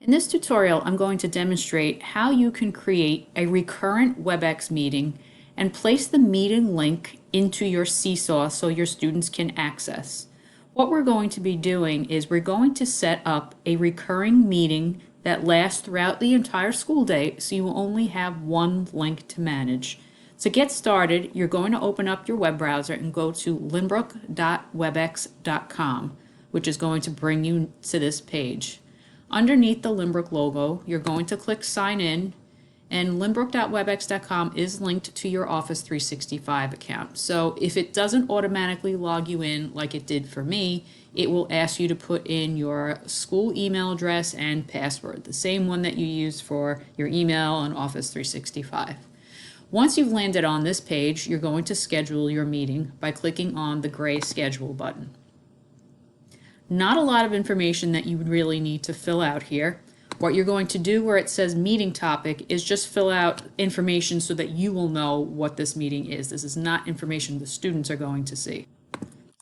In this tutorial, I'm going to demonstrate how you can create a recurrent WebEx meeting and place the meeting link into your Seesaw so your students can access. What we're going to be doing is we're going to set up a recurring meeting that lasts throughout the entire school day, so you will only have one link to manage. To get started, you're going to open up your web browser and go to limbrook.webex.com, which is going to bring you to this page. Underneath the Limbrook logo, you're going to click Sign In, and limbrook.webex.com is linked to your Office 365 account. So if it doesn't automatically log you in like it did for me, it will ask you to put in your school email address and password, the same one that you use for your email on Office 365. Once you've landed on this page, you're going to schedule your meeting by clicking on the gray Schedule button. Not a lot of information that you would really need to fill out here. What you're going to do where it says meeting topic is just fill out information so that you will know what this meeting is. This is not information the students are going to see.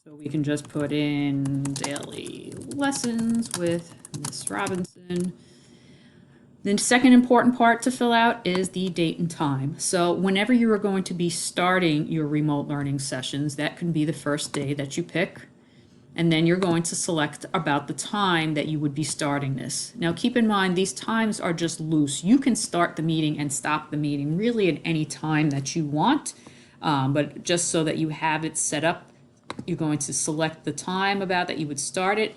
So we can just put in daily lessons with Miss Robinson. The second important part to fill out is the date and time. So whenever you are going to be starting your remote learning sessions, that can be the first day that you pick. And then you're going to select about the time that you would be starting this. Now keep in mind, these times are just loose. You can start the meeting and stop the meeting really at any time that you want, but just so that you have it set up, you're going to select the time about that you would start it.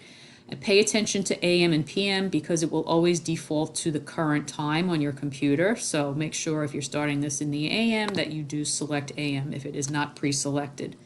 And pay attention to AM and PM because it will always default to the current time on your computer. So make sure if you're starting this in the AM that you do select AM if it is not pre-selected.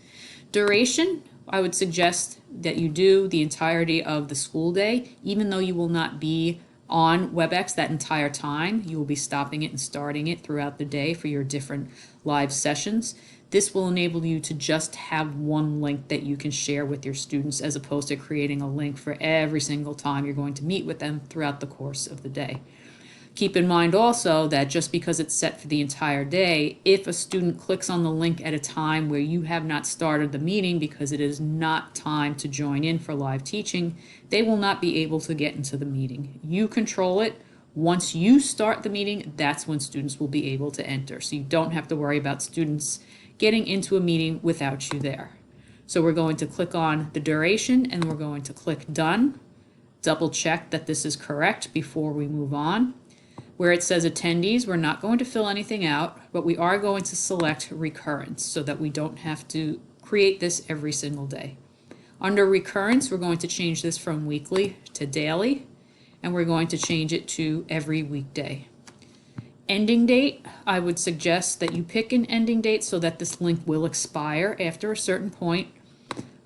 Duration, I would suggest that you do the entirety of the school day, even though you will not be on WebEx that entire time. You will be stopping it and starting it throughout the day for your different live sessions. This will enable you to just have one link that you can share with your students as opposed to creating a link for every single time you're going to meet with them throughout the course of the day. Keep in mind also that just because it's set for the entire day, if a student clicks on the link at a time where you have not started the meeting because it is not time to join in for live teaching, they will not be able to get into the meeting. You control it. Once you start the meeting, that's when students will be able to enter. So you don't have to worry about students getting into a meeting without you there. So we're going to click on the duration and we're going to click Done. Double check that this is correct before we move on. Where it says attendees, we're not going to fill anything out, but we are going to select recurrence so that we don't have to create this every single day. Under recurrence, we're going to change this from weekly to daily, and we're going to change it to every weekday. Ending date, I would suggest that you pick an ending date so that this link will expire after a certain point.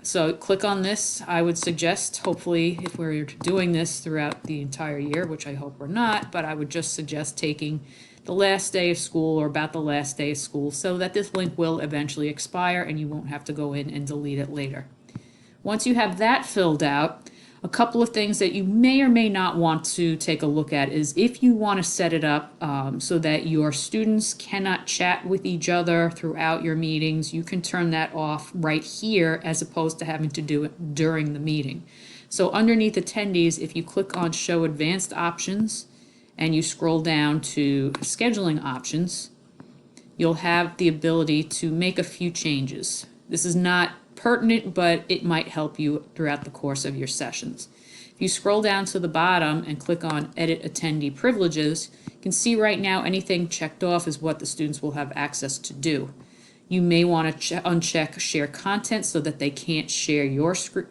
So click on this. I would suggest, hopefully, if we're doing this throughout the entire year, which I hope we're not, but I would just suggest taking the last day of school or about the last day of school so that this link will eventually expire and you won't have to go in and delete it later. Once you have that filled out, a couple of things that you may or may not want to take a look at is if you want to set it up so that your students cannot chat with each other throughout your meetings, you can turn that off right here as opposed to having to do it during the meeting. So underneath attendees, if you click on Show Advanced Options and you scroll down to Scheduling Options, you'll have the ability to make a few changes. This is not pertinent, but it might help you throughout the course of your sessions. If you scroll down to the bottom and click on Edit Attendee Privileges, you can see right now anything checked off is what the students will have access to do. You may want to uncheck Share Content so that they can't share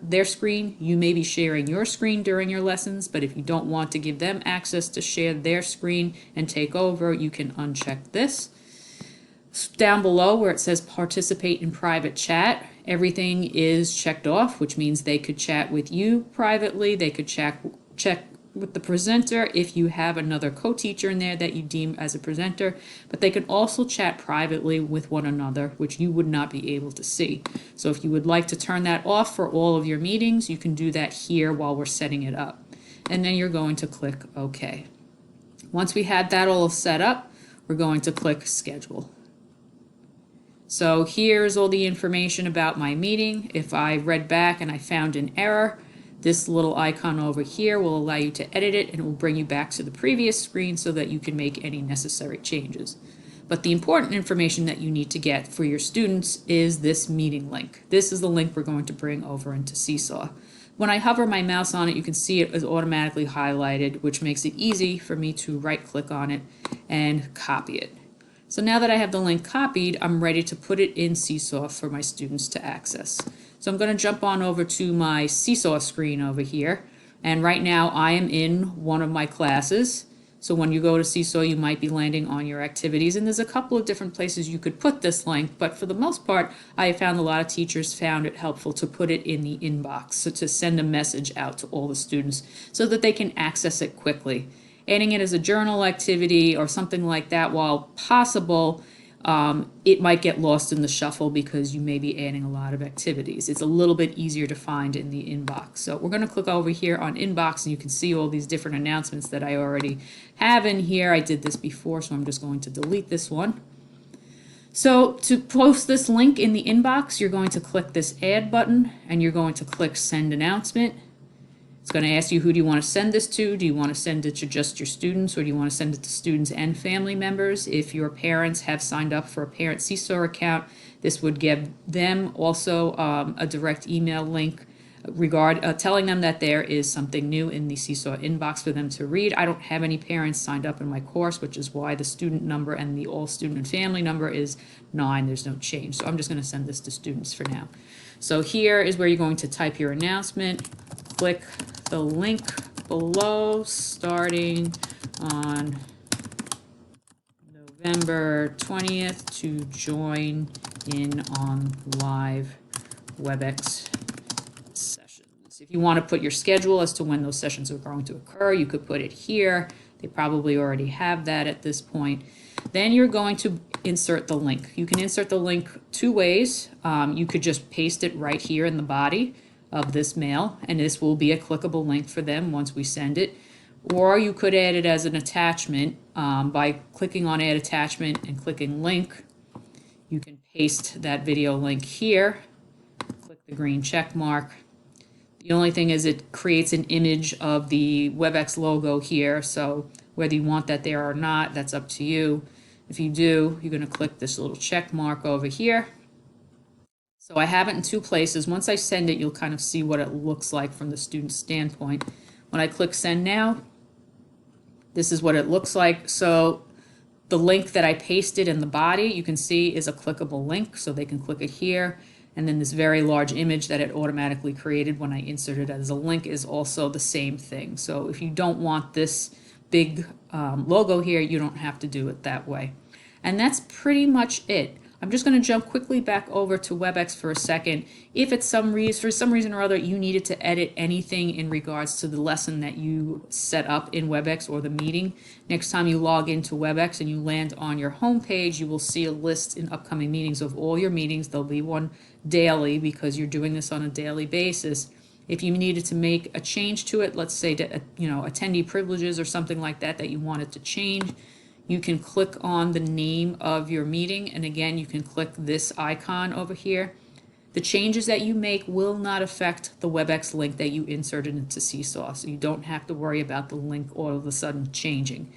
their screen. You may be sharing your screen during your lessons, but if you don't want to give them access to share their screen and take over, you can uncheck this. Down below where it says participate in private chat, everything is checked off, which means they could chat with you privately. They could check with the presenter if you have another co-teacher in there that you deem as a presenter, but they can also chat privately with one another, which you would not be able to see. So if you would like to turn that off for all of your meetings, you can do that here while we're setting it up. And then you're going to click OK. Once we had that all set up, we're going to click Schedule. So here's all the information about my meeting. If I read back and I found an error, This little icon over here will allow you to edit it, and it will bring you back to the previous screen so that you can make any necessary changes. But the important information that you need to get for your students is this meeting link. This is the link we're going to bring over into Seesaw. When I hover my mouse on it, you can see it is automatically highlighted, which makes it easy for me to right-click on it and copy it. So now that I have the link copied, I'm ready to put it in Seesaw for my students to access. So I'm going to jump on over to my Seesaw screen over here. And right now I am in one of my classes. So when you go to Seesaw, you might be landing on your activities. And there's a couple of different places you could put this link. But for the most part, I found a lot of teachers found it helpful to put it in the inbox. So to send a message out to all the students so that they can access it quickly. Adding it as a journal activity or something like that, while possible, it might get lost in the shuffle because you may be adding a lot of activities. It's a little bit easier to find in the inbox. So we're going to click over here on inbox, and you can see all these different announcements that I already have in here. I did this before, so I'm just going to delete this one. So to post this link in the inbox, you're going to click this add button, and you're going to click send announcement. It's going to ask you, who do you want to send this to? Do you want to send it to just your students, or do you want to send it to students and family members? If your parents have signed up for a parent Seesaw account, this would give them also a direct email link telling them that there is something new in the Seesaw inbox for them to read. I don't have any parents signed up in my course, which is why the student number and the all student and family number is 9. There's no change. So I'm just going to send this to students for now. So here is where you're going to type your announcement. Click the link below starting on November 20th to join in on live Webex sessions. If you want to put your schedule as to when those sessions are going to occur, you could put it here. They probably already have that at this point. Then you're going to insert the link. You can insert the link 2 ways. You could just paste it right here in the body of this mail, and this will be a clickable link for them once we send it. Or you could add it as an attachment by clicking on add attachment and clicking link. You can paste that video link here, click the green check mark. The only thing is it creates an image of the Webex logo here, so whether you want that there or not, that's up to you. If you do, you're going to click this little check mark over here. So I have it in 2 places. Once I send it, you'll kind of see what it looks like from the student's standpoint. When I click send now, this is what it looks like. So the link that I pasted in the body, you can see, is a clickable link, so they can click it here. And then this very large image that it automatically created when I inserted it as a link is also the same thing. So if you don't want this big logo here, you don't have to do it that way. And that's pretty much it. I'm just going to jump quickly back over to Webex for a second. If for some reason or other you needed to edit anything in regards to the lesson that you set up in Webex or the meeting, next time you log into Webex and you land on your home page, you will see a list in upcoming meetings of all your meetings. There'll be one daily because you're doing this on a daily basis. If you needed to make a change to it, let's say attendee privileges or something like that that you wanted to change, you can click on the name of your meeting, and again you can click this icon over here. The changes that you make will not affect the Webex link that you inserted into Seesaw, so you don't have to worry about the link all of a sudden changing.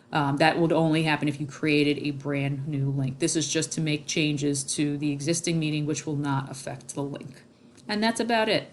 That would only happen if you created a brand new link. This is just to make changes to the existing meeting, which will not affect the link. And that's about it.